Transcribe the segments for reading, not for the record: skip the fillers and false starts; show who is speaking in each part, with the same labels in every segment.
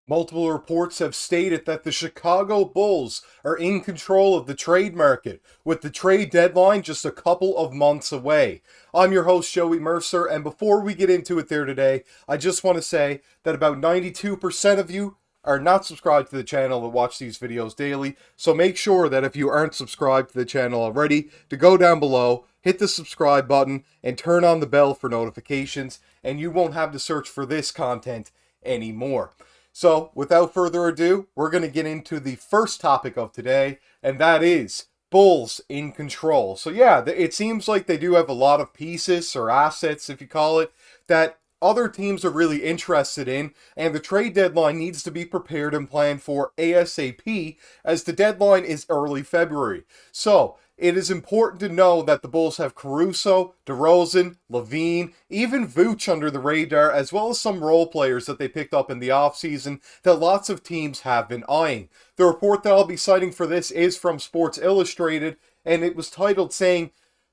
Speaker 1: Multiple reports have stated that the Chicago Bulls are in control of the trade market, with the trade deadline just a couple of months away. I'm your host, Joey Mercer, and before we get into it there today, I just want to say that about 92% of you are not subscribed to the channel that watch these videos daily, so make sure that if you aren't subscribed to the channel already, to go down below, hit the subscribe button, and turn on the bell for notifications, and you won't have to search for this content anymore. So, without further ado, we're going to get into the first topic of today, and that is Bulls in control. So, yeah, it seems like they do have a lot of pieces or assets, if you call it, that other teams are really interested in, and the trade deadline needs to be prepared and planned for ASAP, as the deadline is early February. So, it is important to know that the Bulls have Caruso, DeRozan, Lavine, even Vooch under the radar, as well as some role players that they picked up in the offseason that lots of teams have been eyeing. The report that I'll be citing for this is from Sports Illustrated, and it was titled saying,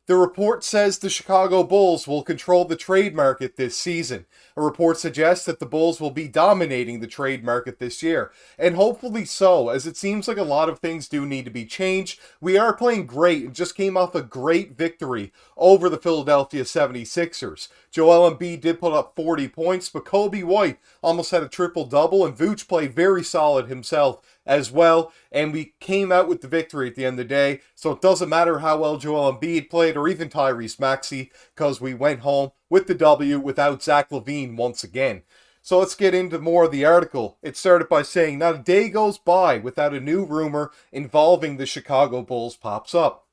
Speaker 1: "The report says the Chicago Bulls will control the trade market this season." A report suggests that the Bulls will be dominating the trade market this year, and hopefully so, as it seems like a lot of things do need to be changed. We are playing great and just came off a great victory over the Philadelphia 76ers. Joel Embiid did put up 40 points, but Kobe White almost had a triple-double, and Vooch played very solid himself as well, and we came out with the victory at the end of the day, so it doesn't matter how well Joel Embiid played or even Tyrese Maxey, because we went home with the W without Zach Lavine once again. So let's get into more of the article. It started by saying, "Not a day goes by without a new rumor involving the Chicago Bulls pops up.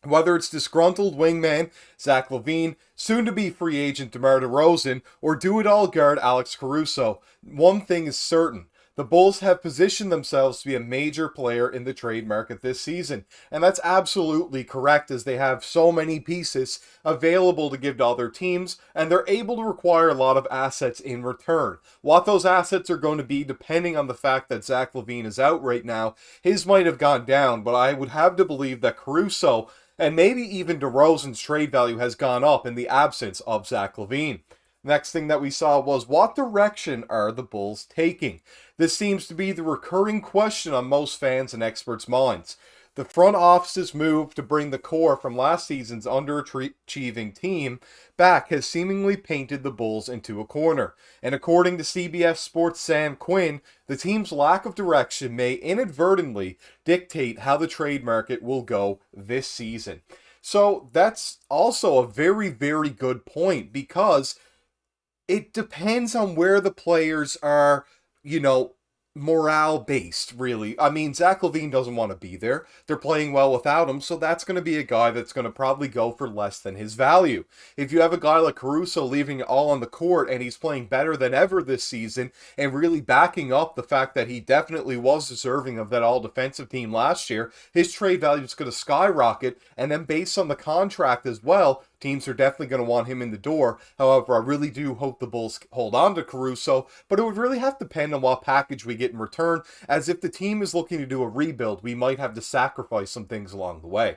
Speaker 1: Whether it's disgruntled wingman Zach Lavine, soon-to-be free agent DeMar DeRozan, or do-it-all guard Alex Caruso, one thing is certain. The Bulls have positioned themselves to be a major player in the trade market this season. And that's absolutely correct, as they have so many pieces available to give to other teams, and they're able to require a lot of assets in return. What those assets are going to be, depending on the fact that Zach Lavine is out right now, his might have gone down, but I would have to believe that Caruso and maybe even DeRozan's trade value has gone up in the absence of Zach Lavine. Next thing that we saw was, what direction are the Bulls taking? This seems to be the recurring question on most fans and experts' minds. The front office's move to bring the core from last season's underachieving team back has seemingly painted the Bulls into a corner. And according to CBS Sports' Sam Quinn, the team's lack of direction may inadvertently dictate how the trade market will go this season. So that's also a very, very good point, because it depends on where the players are, morale based, really. I mean, Zach Lavine doesn't want to be there. They're playing well without him, so that's going to be a guy that's going to probably go for less than his value. If you have a guy like Caruso leaving it all on the court and he's playing better than ever this season and really backing up the fact that he definitely was deserving of that all defensive team last year, his trade value is going to skyrocket. And then based on the contract as well, teams are definitely going to want him in the door. However, I really do hope the Bulls hold on to Caruso, but it would really have to depend on what package we get in return, as if the team is looking to do a rebuild, we might have to sacrifice some things along the way.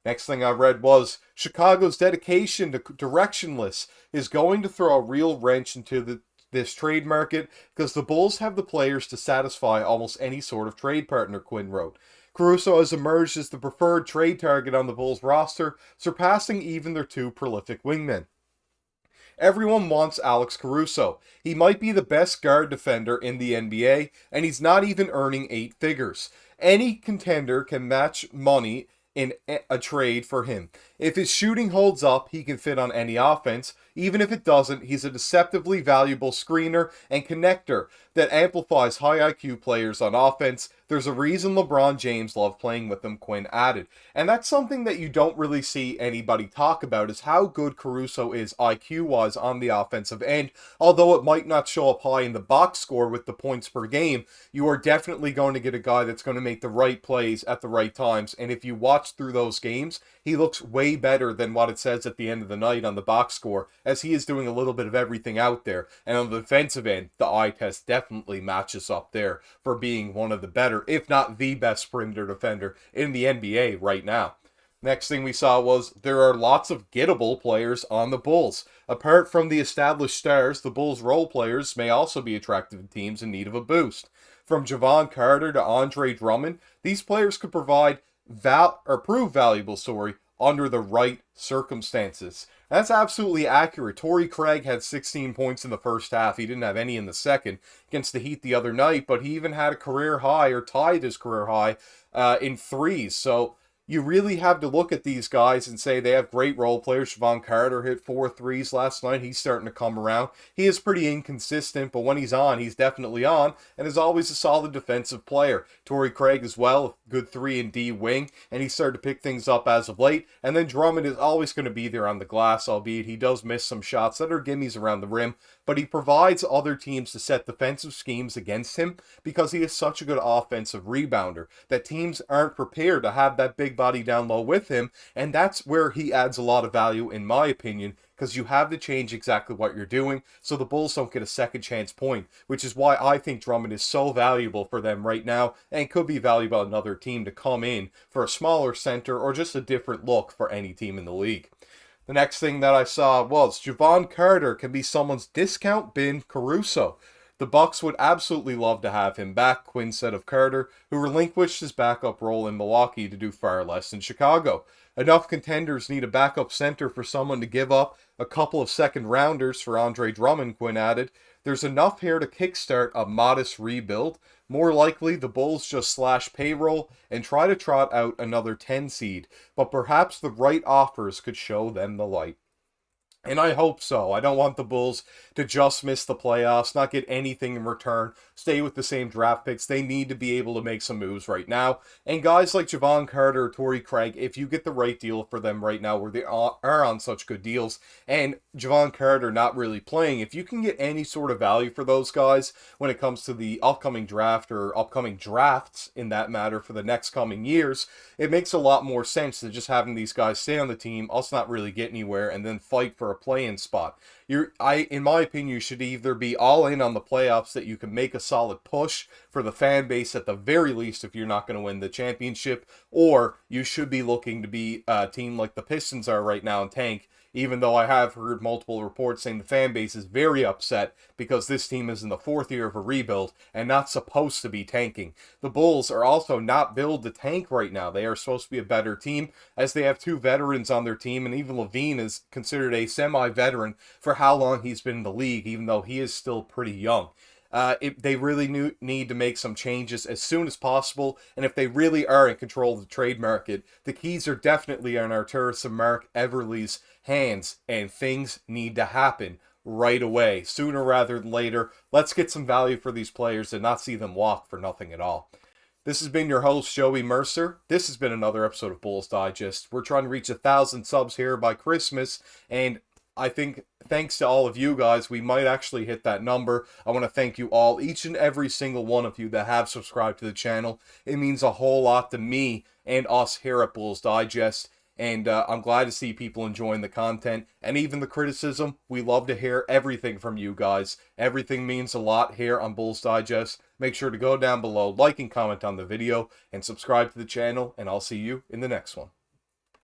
Speaker 1: Next thing I read was, Chicago's dedication to directionless is going to throw a real wrench into this trade market, because the Bulls have the players to satisfy almost any sort of trade partner, Quinn wrote. Caruso has emerged as the preferred trade target on the Bulls roster, surpassing even their two prolific wingmen. Everyone wants Alex Caruso. He might be the best guard defender in the NBA, and he's not even earning 8 figures. Any contender can match money in a trade for him. If his shooting holds up, he can fit on any offense. Even if it doesn't, he's a deceptively valuable screener and connector that amplifies high IQ players on offense. There's a reason LeBron James loved playing with him, Quinn added. And that's something that you don't really see anybody talk about, is how good Caruso is IQ-wise on the offensive end. Although it might not show up high in the box score with the points per game, you are definitely going to get a guy that's going to make the right plays at the right times. And if you watch through those games, he looks way better than what it says at the end of the night on the box score, as he is doing a little bit of everything out there. And on the defensive end, the eye test definitely matches up there for being one of the better, if not the best perimeter defender in the NBA right now. Next thing we saw was there are lots of gettable players on the Bulls. Apart from the established stars, the Bulls' role players may also be attractive to teams in need of a boost. From Javon Carter to Andre Drummond, these players could provide prove valuable, under the right circumstances. That's absolutely accurate. Torrey Craig had 16 points in the first half. He didn't have any in the second against the Heat the other night, but he even had a career high, or tied his career high, in threes. So you really have to look at these guys and say they have great role players. Javon Carter hit 4 threes last night. He's starting to come around. He is pretty inconsistent, but when he's on, he's definitely on, and is always a solid defensive player. Torrey Craig as well, good 3-and-D wing, and he started to pick things up as of late. And then Drummond is always going to be there on the glass, albeit he does miss some shots that are gimmies around the rim, but he provides other teams to set defensive schemes against him because he is such a good offensive rebounder that teams aren't prepared to have that big body down low with him, and that's where he adds a lot of value, in my opinion, because you have to change exactly what you're doing so the Bulls don't get a second chance point, which is why I think Drummond is so valuable for them right now and could be valuable to another team to come in for a smaller center or just a different look for any team in the league. The next thing that I saw was Javon Carter can be someone's discount bin Caruso. The Bucks would absolutely love to have him back, Quinn said of Carter, who relinquished his backup role in Milwaukee to do far less in Chicago. Enough contenders need a backup center for someone to give up a couple of second-rounders for Andre Drummond, Quinn added. There's enough here to kickstart a modest rebuild. More likely, the Bulls just slash payroll and try to trot out another 10 seed, but perhaps the right offers could show them the light. And I hope so. I don't want the Bulls to just miss the playoffs, not get anything in return, stay with the same draft picks. They need to be able to make some moves right now. And guys like Javon Carter or Torrey Craig, if you get the right deal for them right now, where they are on such good deals, and Javon Carter not really playing, if you can get any sort of value for those guys when it comes to the upcoming draft or upcoming drafts, in that matter, for the next coming years, it makes a lot more sense than just having these guys stay on the team, us not really get anywhere, and then fight for a play-in spot. In my opinion, you should either be all in on the playoffs that you can make a solid push for the fan base at the very least if you're not going to win the championship, or you should be looking to be a team like the Pistons are right now and tank, even though I have heard multiple reports saying the fan base is very upset because this team is in the 4th year of a rebuild and not supposed to be tanking. The Bulls are also not built to tank right now. They are supposed to be a better team as they have 2 veterans on their team, and even Lavine is considered a semi-veteran for how long he's been in the league, even though he is still pretty young. They really need to make some changes as soon as possible, and if they really are in control of the trade market, the keys are definitely on Arturas and Mark Everly's hands, and things need to happen right away, sooner rather than later. Let's get some value for these players and not see them walk for nothing at all. This has been your host, Joey Mercer. This has been another episode of Bulls Digest. We're trying to reach 1,000 subs here by Christmas, and I think thanks to all of you guys, we might actually hit that number. I want to thank you all, each and every single one of you that have subscribed to the channel. It means a whole lot to me and us here at Bulls Digest. And I'm glad to see people enjoying the content and even the criticism. We love to hear everything from you guys. Everything means a lot here on Bulls Digest. Make sure to go down below, like and comment on the video, and subscribe to the channel, and I'll see you in the next one.